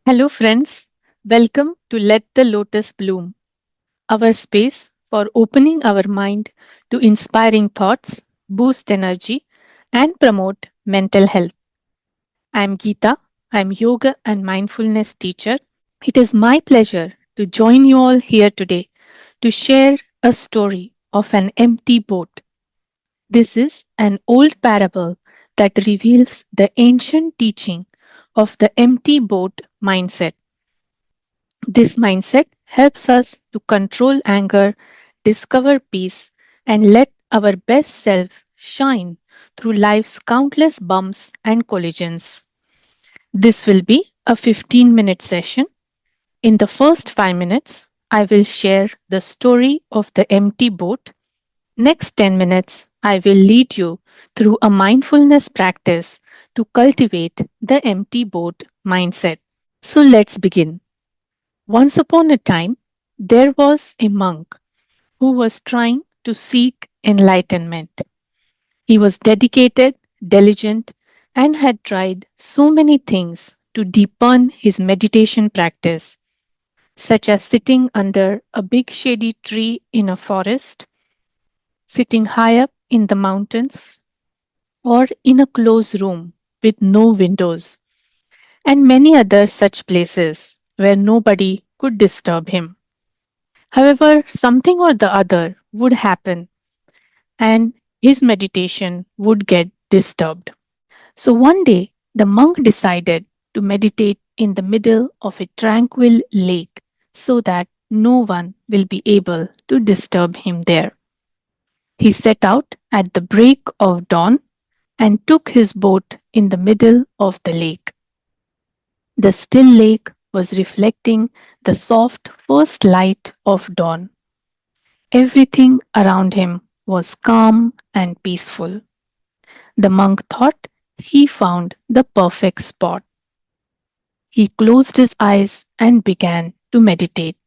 Hello, friends. Welcome to Let the Lotus Bloom, our space for opening our mind to inspiring thoughts, boost energy, and promote mental health. I'm Geeta. I'm yoga and mindfulness teacher. It is my pleasure to join you all here today to share a story of an empty boat. This is an old parable that reveals the ancient teaching of the empty boat mindset. This mindset helps us to control anger, discover peace, and let our best self shine through life's countless bumps and collisions. This will be a 15-minute session. In the first 5 minutes, I will share the story of the empty boat. Next 10 minutes, I will lead you through a mindfulness practice to cultivate the empty boat mindset. So let's begin. Once upon a time, there was a monk who was trying to seek enlightenment. He was dedicated, diligent, and had tried so many things to deepen his meditation practice, such as sitting under a big shady tree in a forest, sitting high up in the mountains, or in a closed room with no windows, and many other such places where nobody could disturb him. However, something or the other would happen and his meditation would get disturbed. So one day, the monk decided to meditate in the middle of a tranquil lake so that no one will be able to disturb him there. He set out at the break of dawn and took his boat in the middle of the lake. The still lake was reflecting the soft first light of dawn. Everything around him was calm and peaceful. The monk thought he found the perfect spot. He closed his eyes and began to meditate.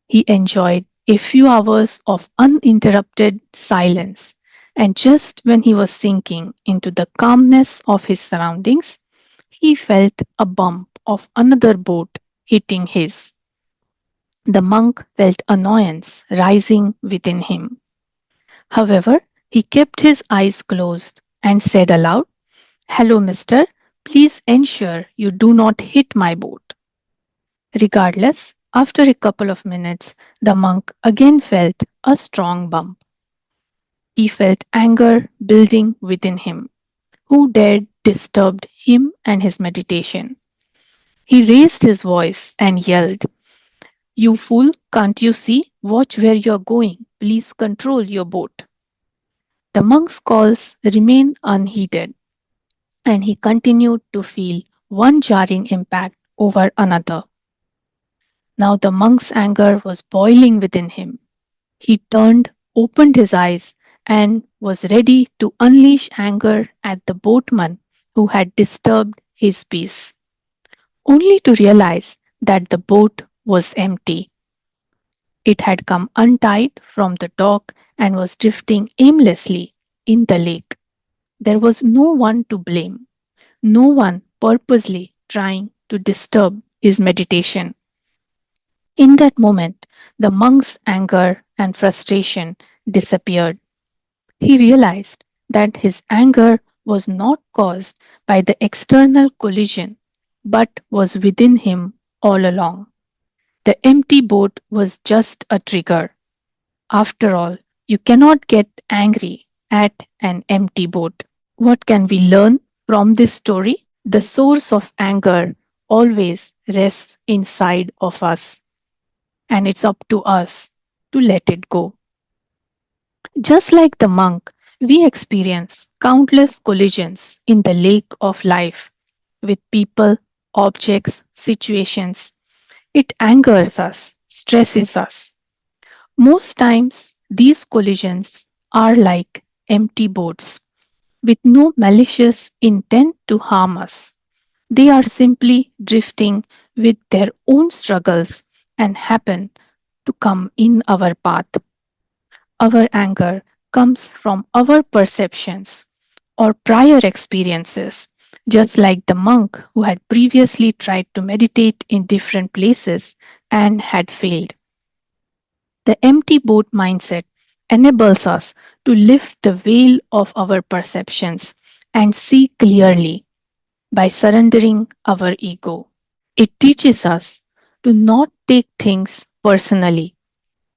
He enjoyed a few hours of uninterrupted silence, and just when he was sinking into the calmness of his surroundings, he felt a bump of another boat hitting his. The monk felt annoyance rising within him. However, he kept his eyes closed and said aloud, "Hello, mister. Please ensure you do not hit my boat." Regardless, after a couple of minutes, the monk again felt a strong bump. He felt anger building within him. Who dared disturb him and his meditation? He raised his voice and yelled, "You fool, can't you see? Watch where you're going. Please control your boat." The monk's calls remained unheeded, and he continued to feel one jarring impact over another. Now the monk's anger was boiling within him. He turned, opened his eyes, and was ready to unleash anger at the boatman who had disturbed his peace, only to realize that the boat was empty. It had come untied from the dock and was drifting aimlessly in the lake. There was no one to blame, no one purposely trying to disturb his meditation. In that moment, the monk's anger and frustration disappeared. He realized that his anger was not caused by the external collision, but was within him all along. The empty boat was just a trigger. After all, you cannot get angry at an empty boat. What can we learn from this story? The source of anger always rests inside of us, and it's up to us to let it go. Just like the monk, we experience countless collisions in the lake of life with people, objects, situations. It angers us, stresses us. Most times, these collisions are like empty boats with no malicious intent to harm us. They are simply drifting with their own struggles and happen to come in our path. Our anger comes from our perceptions or prior experiences, just like the monk who had previously tried to meditate in different places and had failed. The empty boat mindset enables us to lift the veil of our perceptions and see clearly by surrendering our ego. It teaches us to not take things personally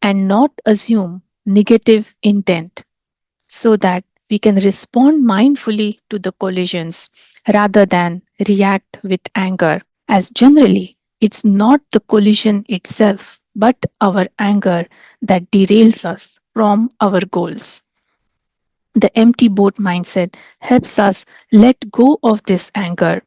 and not assume negative intent so that we can respond mindfully to the collisions rather than react with anger, as generally it's not the collision itself but our anger that derails us from our goals. The empty boat mindset helps us let go of this anger,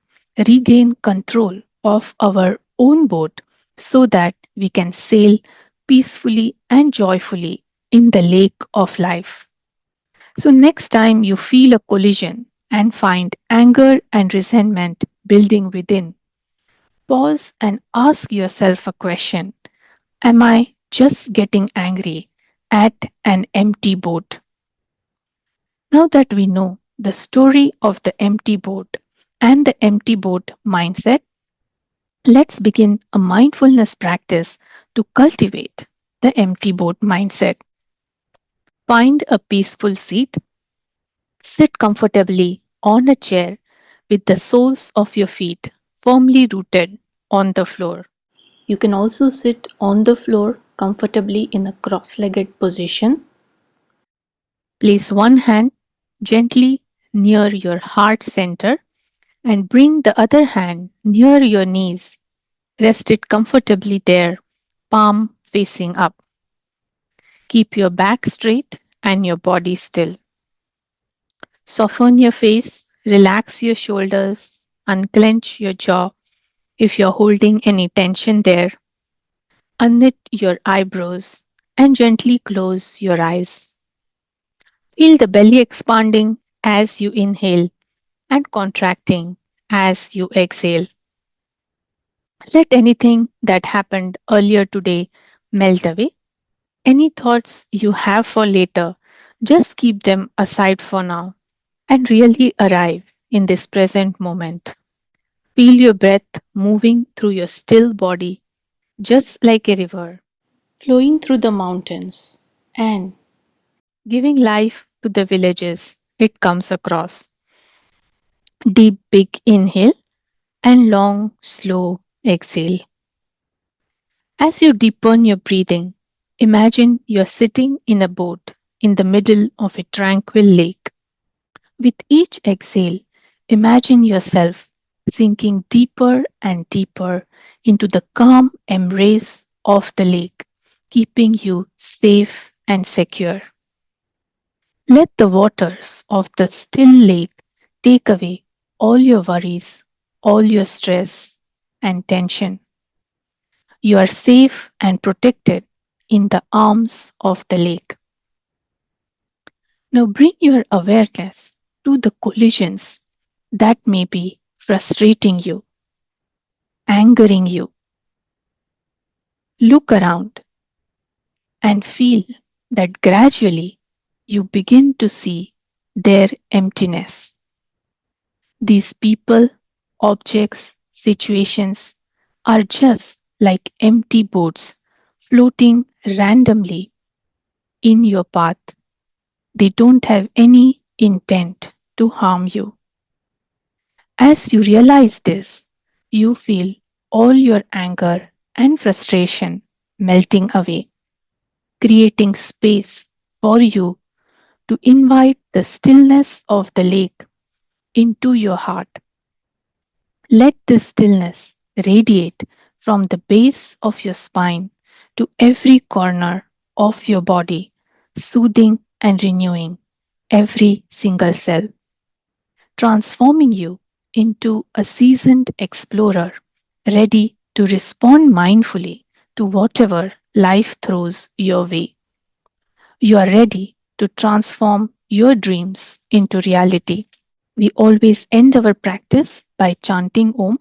regain control of our own boat so that we can sail peacefully and joyfully in the lake of life. So, next time you feel a collision and find anger and resentment building within, pause and ask yourself a question. Am I just getting angry at an empty boat? Now that we know the story of the empty boat and the empty boat mindset, let's begin a mindfulness practice to cultivate the empty boat mindset. Find a peaceful seat, sit comfortably on a chair with the soles of your feet firmly rooted on the floor. You can also sit on the floor comfortably in a cross legged position. Place one hand gently near your heart center and bring the other hand near your knees. Rest it comfortably there, palm facing up. Keep your back straight and your body still. Soften your face, relax your shoulders, unclench your jaw if you're holding any tension there. Unknit your eyebrows and gently close your eyes. Feel the belly expanding as you inhale and contracting as you exhale. Let anything that happened earlier today melt away. Any thoughts you have for later, just keep them aside for now and really arrive in this present moment. Feel your breath moving through your still body, just like a river, flowing through the mountains and giving life to the villages it comes across. Deep, big inhale and long, slow exhale. As you deepen your breathing, imagine you're sitting in a boat in the middle of a tranquil lake. With each exhale, imagine yourself sinking deeper and deeper into the calm embrace of the lake, keeping you safe and secure. Let the waters of the still lake take away all your worries, all your stress and tension. You are safe and protected in the arms of the lake. Now bring your awareness to the collisions that may be frustrating you, angering you. Look around and feel that gradually you begin to see their emptiness. These people, objects, situations are just like empty boats floating randomly in your path. They don't have any intent to harm you. As you realize this, you feel all your anger and frustration melting away, creating space for you to invite the stillness of the lake into your heart. Let this stillness radiate from the base of your spine to every corner of your body, soothing and renewing every single cell, transforming you into a seasoned explorer ready to respond mindfully to whatever life throws your way. You are ready to transform your dreams into reality. We always end our practice by chanting Om.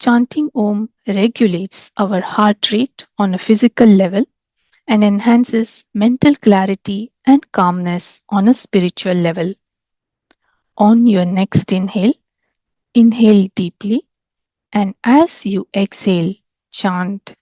Chanting Om regulates our heart rate on a physical level and enhances mental clarity and calmness on a spiritual level. On your next inhale, Inhale deeply, and as you exhale, chant.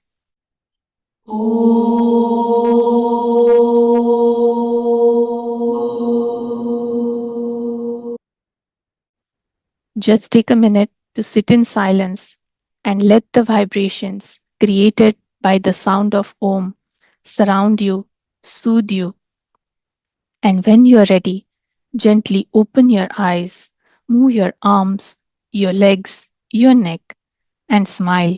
Just take a minute to sit in silence and let the vibrations created by the sound of Om surround you, soothe you, and when you are ready, gently open your eyes, move your arms, your legs, your neck, and smile.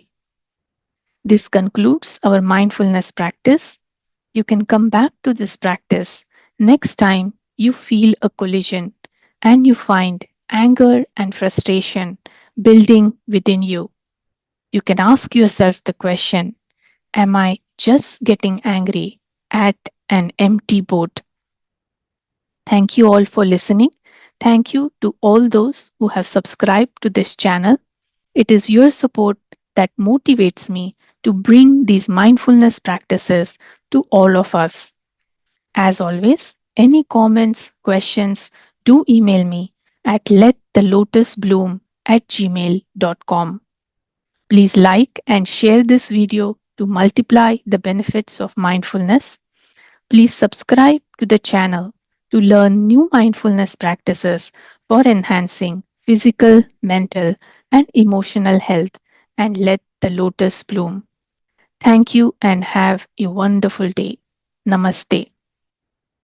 This concludes our mindfulness practice. You can come back to this practice next time you feel a collision and you find anger and frustration building within you. You can ask yourself the question: am I just getting angry at an empty boat? Thank you all for listening. Thank you to all those who have subscribed to this channel. It is your support that motivates me to bring these mindfulness practices to all of us. As always, any comments, questions, do email me at letthelotusbloom@gmail.com. Please like and share this video to multiply the benefits of mindfulness. Please subscribe to the channel to learn new mindfulness practices for enhancing physical, mental, and emotional health, and let the lotus bloom. Thank you and have a wonderful day. Namaste.